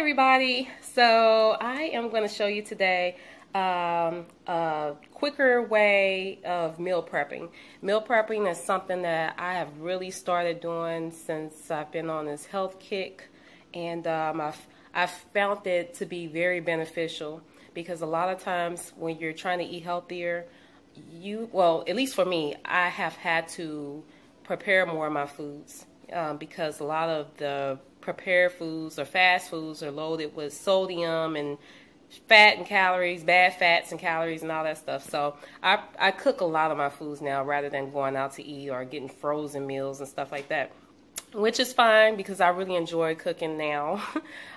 everybody. So I am going to show you today a quicker way of meal prepping. Meal prepping is something that I have really started doing since I've been on this health kick, and I've found it to be very beneficial because a lot of times when you're trying to eat healthier, well, at least for me, I have had to prepare more of my foods because a lot of the prepared foods or fast foods are loaded with sodium and fat and calories, bad fats and calories and all that stuff. So I cook a lot of my foods now rather than going out to eat or getting frozen meals and stuff like that, which is fine because I really enjoy cooking now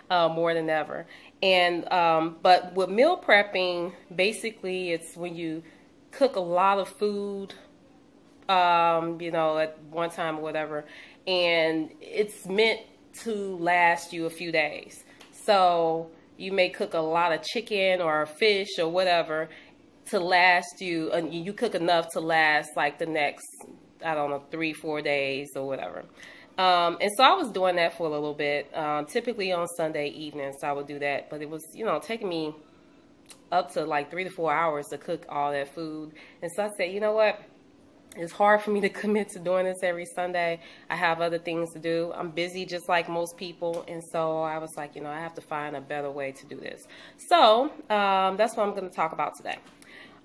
more than ever. And but with meal prepping, basically it's when you cook a lot of food, you know, at one time or whatever, and it's meant to last you a few days. So you may cook a lot of chicken or fish or whatever to last you, and you cook enough to last like the next, I don't know, 3-4 days or whatever. And so I was doing that for a little bit, typically on Sunday evenings I would do that, but it was, you know, taking me up to like 3 to 4 hours to cook all that food. And so I said, you know what? It's hard for me to commit to doing this every Sunday. I have other things to do. I'm busy just like most people. And so I was like, you know, I have to find a better way to do this. So that's what I'm going to talk about today.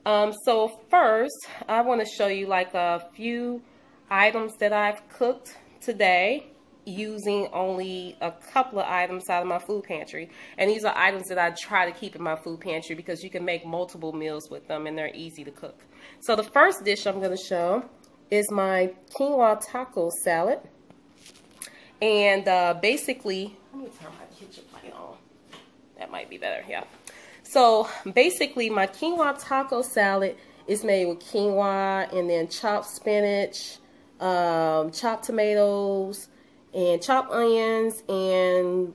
So first, I want to show you like a few items that I've cooked today using only a couple of items out of my food pantry. And these are items that I try to keep in my food pantry because you can make multiple meals with them and they're easy to cook. So the first dish I'm going to show is my quinoa taco salad. And basically, let me turn my kitchen light on. That might be better, yeah. So basically my quinoa taco salad is made with quinoa and then chopped spinach, chopped tomatoes, and chopped onions and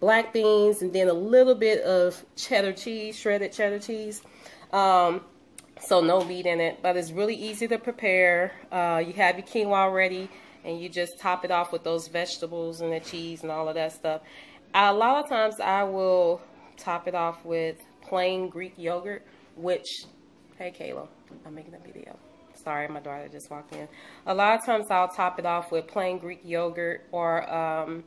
black beans, and then a little bit of cheddar cheese, shredded cheddar cheese. So no meat in it, but it's really easy to prepare. You have your quinoa ready, and you just top it off with those vegetables and the cheese and all of that stuff. A lot of times I will top it off with plain Greek yogurt, which, hey Kayla, I'm making a video. Sorry, my daughter just walked in. A lot of times I'll top it off with plain Greek yogurt or,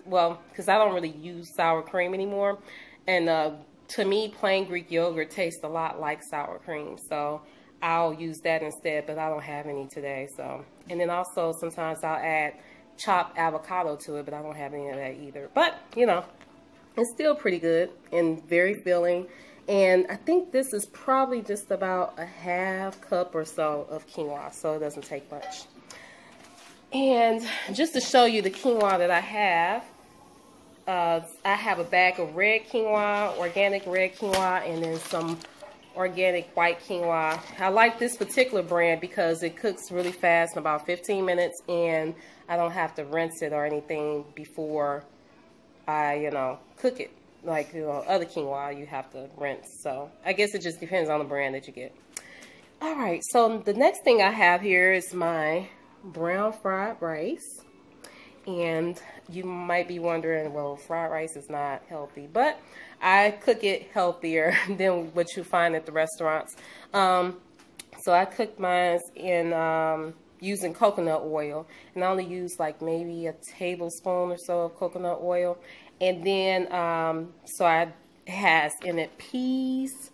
well, because I don't really use sour cream anymore. And to me, plain Greek yogurt tastes a lot like sour cream. So I'll use that instead, but I don't have any today. So, and then also sometimes I'll add chopped avocado to it, but I don't have any of that either. But, you know, it's still pretty good and very filling. And I think this is probably just about a half cup or so of quinoa, so it doesn't take much. And just to show you the quinoa that I have a bag of red quinoa, organic red quinoa, and then some organic white quinoa. I like this particular brand because it cooks really fast in about 15 minutes, and I don't have to rinse it or anything before I, you know, cook it. Like, you know, other quinoa you have to rinse. So I guess it just depends on the brand that you get. All right, so the next thing I have here is my brown fried rice. And you might be wondering, well, fried rice is not healthy, but I cook it healthier than what you find at the restaurants. So I cook mine in using coconut oil, and I only use like maybe a tablespoon or so of coconut oil. And then, so it has in it peas,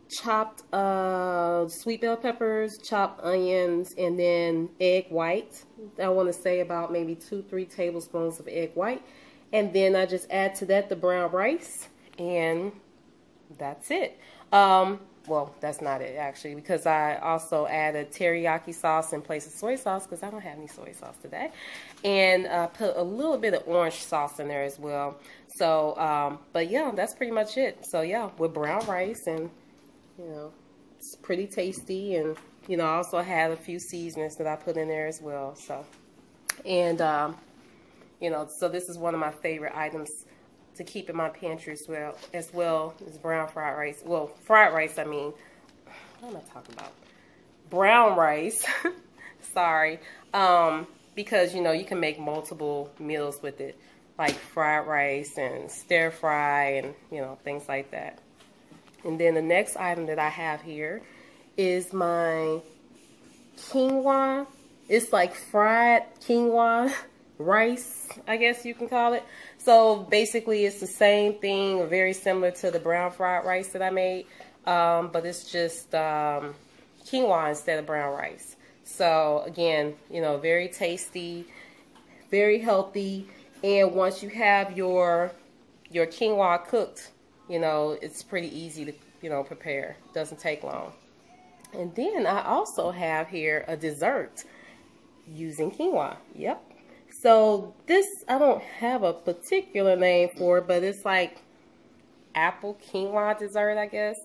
chopped sweet bell peppers, chopped onions, and then egg white. I want to say about maybe 2-3 tablespoons of egg white. And then I just add to that the brown rice, and that's it. Well, that's not it actually, because I also added teriyaki sauce in place of soy sauce because I don't have any soy sauce today, and put a little bit of orange sauce in there as well. So, but yeah, that's pretty much it. So yeah, with brown rice, and you know, it's pretty tasty, and you know, I also had a few seasonings that I put in there as well. So, and you know, so this is one of my favorite items to keep in my pantry as well as brown fried rice. Well, fried rice, I mean. What am I talking about? Brown rice. Sorry. Because, you know, you can make multiple meals with it. like fried rice and stir fry and, you know, things like that. And then the next item that I have here is my quinoa. It's like fried quinoa rice, I guess you can call it. So basically it's the same thing, very similar to the brown fried rice that I made, but it's just quinoa instead of brown rice. So again, you know, very tasty, very healthy, and once you have your quinoa cooked, you know, it's pretty easy to, you know, prepare. Doesn't take long. And then I also have here a dessert using quinoa. Yep. So this, I don't have a particular name for it, but it's like apple quinoa dessert, I guess.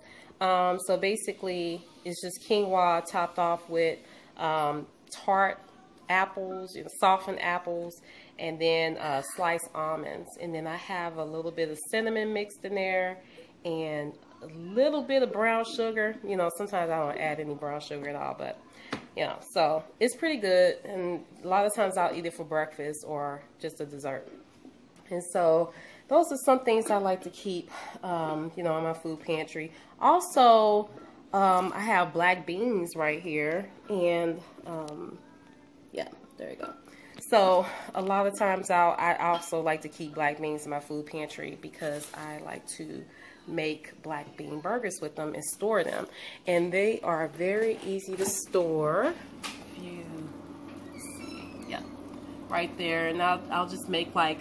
So basically, it's just quinoa topped off with tart apples, you know, softened apples, and then sliced almonds. And then I have a little bit of cinnamon mixed in there and a little bit of brown sugar. You know, sometimes I don't add any brown sugar at all, but you know, so it's pretty good. And a lot of times I'll eat it for breakfast or just a dessert. And so those are some things I like to keep, you know, in my food pantry. Also, I have black beans right here, and yeah, there you go. So a lot of times I also like to keep black beans in my food pantry because I like to make black bean burgers with them and store them. And they are very easy to store. Yeah, right there. And I'll just make like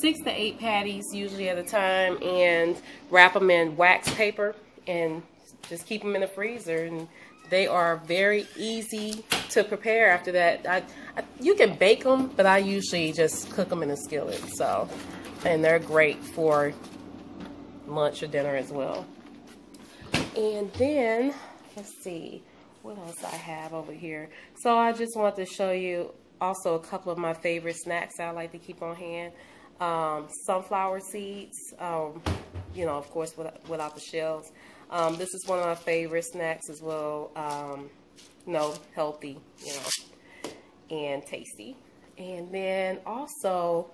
6 to 8 patties usually at a time and wrap them in wax paper and just keep them in the freezer. And they are very easy to prepare after that. You can bake them, but I usually just cook them in a skillet. So, and they're great for lunch or dinner as well. And then, let's see, what else I have over here. So I just want to show you also a couple of my favorite snacks I like to keep on hand. Sunflower seeds, you know, of course, without the shells. This is one of my favorite snacks as well. You know, healthy, you know, and tasty. And then also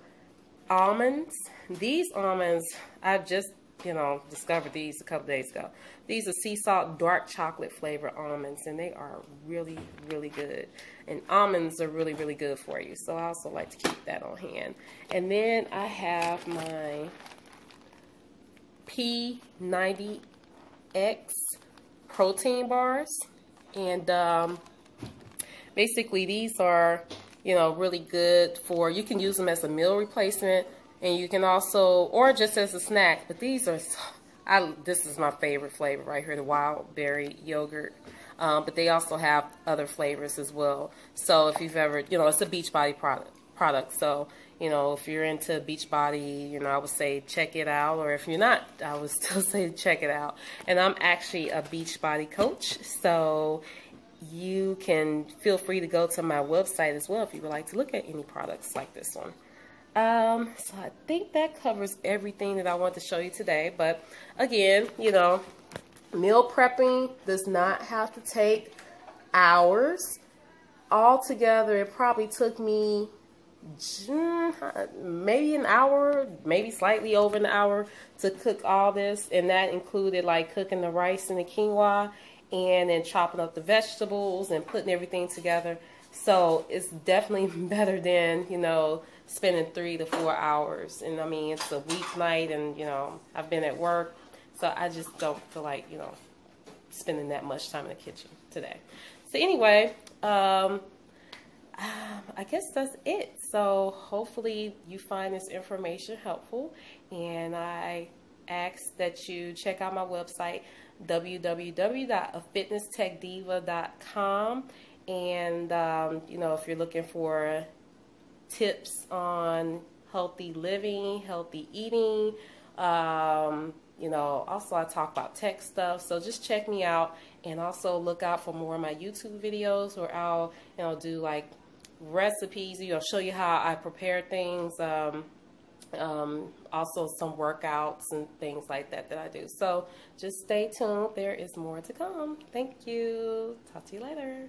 almonds. These almonds, I've just, you know, discovered these a couple days ago. These are sea salt dark chocolate flavored almonds, and they are really, really good. And almonds are really, really good for you. So I also like to keep that on hand. And then I have my P90X protein bars. And basically these are, you know, really good for, you can use them as a meal replacement, and you can also, or just as a snack. But these are, this is my favorite flavor right here, the wild berry yogurt. But they also have other flavors as well. So if you've ever, you know, it's a Beachbody product. So, you know, if you're into Beachbody, you know, I would say check it out. Or if you're not, I would still say check it out. And I'm actually a Beachbody coach. So you can feel free to go to my website as well if you would like to look at any products like this one. So I think that covers everything that I want to show you today. But again, you know, meal prepping does not have to take hours. Altogether, it probably took me maybe an hour, maybe slightly over an hour to cook all this. And that included like cooking the rice and the quinoa and then chopping up the vegetables and putting everything together. So it's definitely better than, you know, spending 3 to 4 hours. And I mean, it's a weeknight and, you know, I've been at work. So I just don't feel like, you know, spending that much time in the kitchen today. So anyway, I guess that's it. So hopefully you find this information helpful. And I ask that you check out my website, www.afitnesstechdiva.com. And, you know, if you're looking for tips on healthy living, healthy eating, you know, also I talk about tech stuff. So just check me out, and also look out for more of my YouTube videos where I'll, you know, do like recipes, you know, show you how I prepare things. Also some workouts and things like that I do. So just stay tuned. There is more to come. Thank you. Talk to you later.